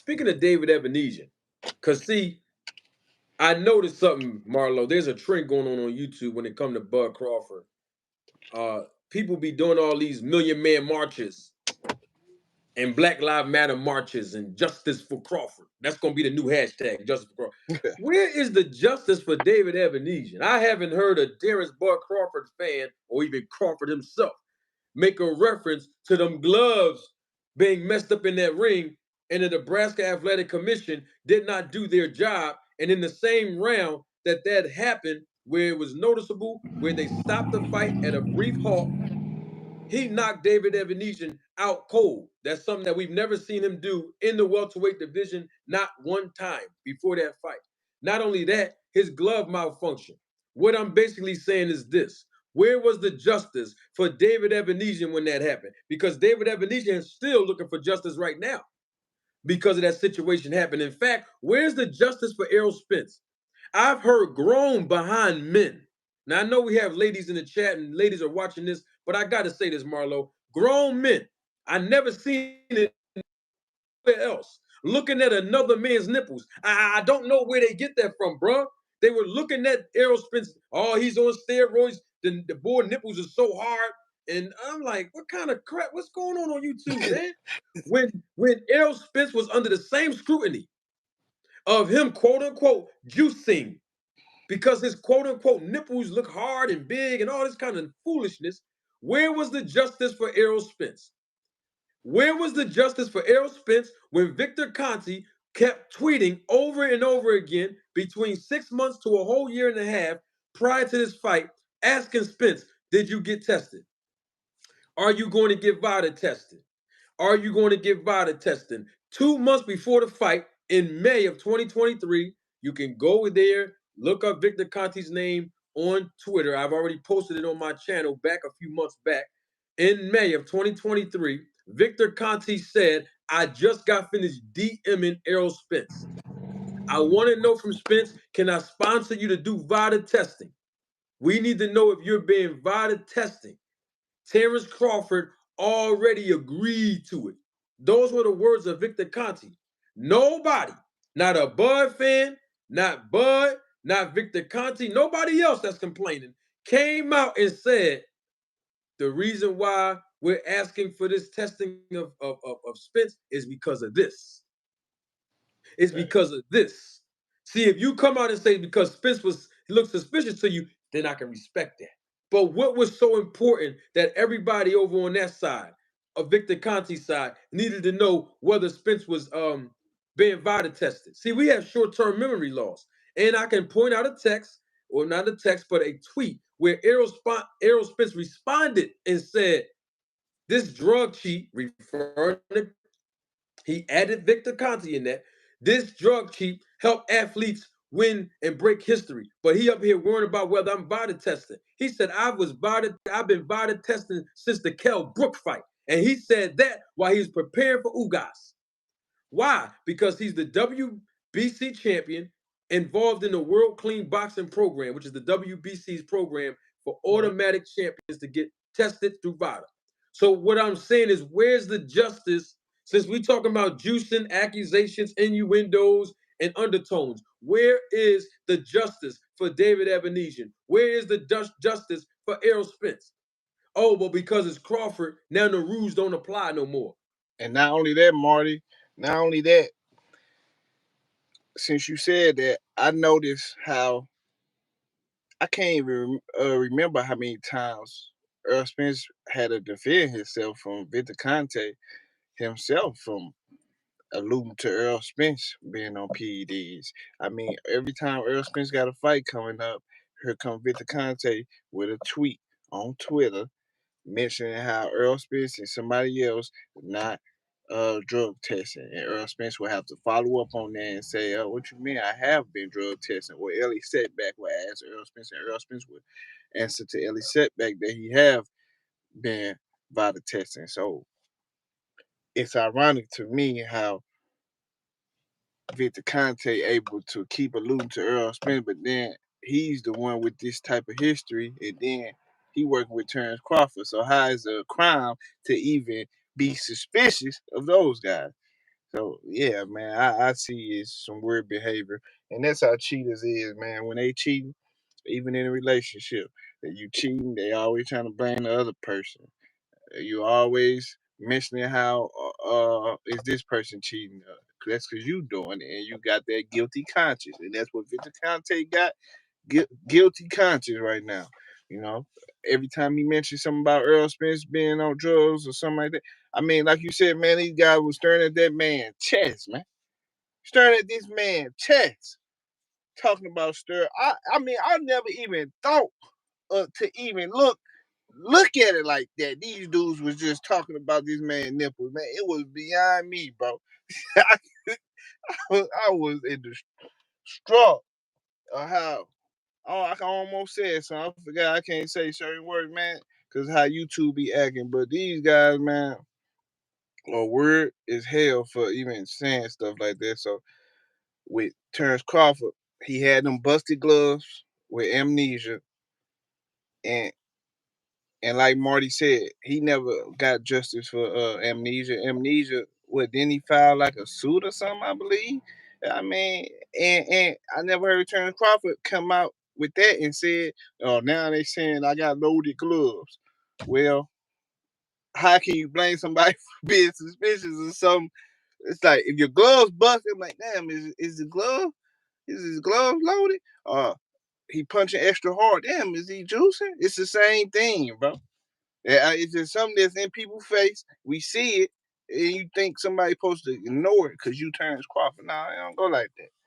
speaking of David Ebenezer, because see, I noticed something, Marlo. There's a trend going on YouTube when it comes to Bud Crawford. Uh, People be doing all these Million Man marches and Black Lives Matter marches and justice for Crawford. That's gonna be the new hashtag, justice for Crawford. Where is the justice for David Ebenezer? I haven't heard a Terrence Bud Crawford fan or even Crawford himself make a reference to them gloves being messed up in that ring, and the Nebraska Athletic Commission did not do their job. And in the same round that happened, where it was noticeable, where they stopped the fight at a brief halt, he knocked David Ebenezer out cold. That's something that we've never seen him do in the welterweight division, not one time before that fight. Not only that, his glove malfunctioned. What I'm basically saying is this. Where was the justice for David Ebenezer when that happened? Because David Ebenezer is still looking for justice right now because of that situation happened. In fact, where's the justice for Errol Spence? I've heard grown behind men. Now I know we have ladies in the chat and ladies are watching this, but I got to say this, Marlo. Grown men. I never seen it anywhere else. Looking at another man's nipples. I don't know where they get that from, bro. They were looking at Errol Spence. Oh, he's on steroids. The boy nipples are so hard. And I'm like, what kind of crap? What's going on YouTube, man? When Errol Spence was under the same scrutiny of him, quote unquote, juicing because his quote unquote nipples look hard and big and all this kind of foolishness. Where was the justice for Errol Spence? Where was the justice for Errol Spence when Victor Conti kept tweeting over and over again between 6 months to a whole year and a half prior to this fight, asking Spence, did you get tested? Are you going to get VADA tested? Are you going to get VADA testing? 2 months before the fight in May of 2023, you can go there, look up Victor Conti's name on Twitter. I've already posted it on my channel back a few months back. In May of 2023, Victor Conti said, I just got finished DMing Errol Spence. I want to know from Spence, can I sponsor you to do VADA testing? We need to know if you're being VADA testing. Terrence Crawford already agreed to it. Those were the words of Victor Conti. Nobody, not a Bud fan, not Bud, not Victor Conti, nobody else that's complaining, came out and said the reason why we're asking for this testing of Spence is because of this. It's because of this. See, if you come out and say because Spence he looked suspicious to you, then I can respect that. But what was so important that everybody over on that side, of Victor Conti's side, needed to know whether Spence was being VADA tested? See, we have short-term memory loss. And I can point out a text, or not a text, but a tweet where Errol Spence responded and said, this drug cheat, referring to, he added Victor Conti in that, this drug cheat helped athletes win and break history. But he up here worrying about whether I'm VADA testing. He said, I've been VADA testing since the Kell Brook fight. And he said that while he was preparing for Ugas. Why? Because he's the WBC champion involved in the World Clean Boxing Program, which is the WBC's program for automatic champions to get tested through VADA. So what I'm saying is, where's the justice? Since we talking about juicing, accusations, innuendos, and undertones, where is the justice for David Ebenezer? Where is the justice for Errol Spence? Oh, but because it's Crawford, now the rules don't apply no more. And not only that, Marty, not only that, since you said that, I noticed how I can't even remember how many times Errol Spence had to defend himself from Victor Conte himself from alluding to Errol Spence being on PEDs. I mean, every time Errol Spence got a fight coming up, here comes Victor Conte with a tweet on Twitter mentioning how Errol Spence and somebody else not drug testing. And Errol Spence will have to follow up on that and say, what you mean I have been drug testing? Or Ellie Setback will ask Errol Spence, and Errol Spence would answer to Ellie Setback that he have been VADA testing. So it's ironic to me how Victor Conte able to keep alluding to Errol Spence, but then he's the one with this type of history, and then he working with Terrence Crawford. So how is it a crime to even be suspicious of those guys? So yeah, man, I see it's some weird behavior, and that's how cheaters is, man. When they cheating, even in a relationship, that you cheating, they always trying to blame the other person. You always mentioning how is this person cheating? That's because you doing it, and you got that guilty conscience, and that's what Victor Conte got, guilty conscience right now. You know, every time he mentions something about Errol Spence being on drugs or something like that, I mean, like you said, man, these guys was staring at that man chest, man, staring at this man chest, talking about I mean, I never even thought to even look at it like that. These dudes was just talking about this man nipples, man. It was beyond me, bro. I was in the straw of how. Oh, I can almost say it, so I forgot I can't say certain words, man, because how YouTube be acting. But these guys, man, are weird as hell for even saying stuff like that. So with Terrence Crawford, he had them busted gloves with amnesia, and like Marty said, he never got justice for amnesia. Amnesia, what, didn't he file like a suit or something, I believe? I mean, and I never heard Terrence Crawford come out with that and said, oh, now they saying I got loaded gloves. Well, how can you blame somebody for being suspicious or something? It's like if your gloves bust, I'm like, damn, is his glove loaded? He punching extra hard. Damn, is he juicing? It's the same thing, bro. Yeah, it's just something that's in people's face. We see it, and you think somebody's supposed to ignore it because you Terrence Crawford. Nah, I don't go like that.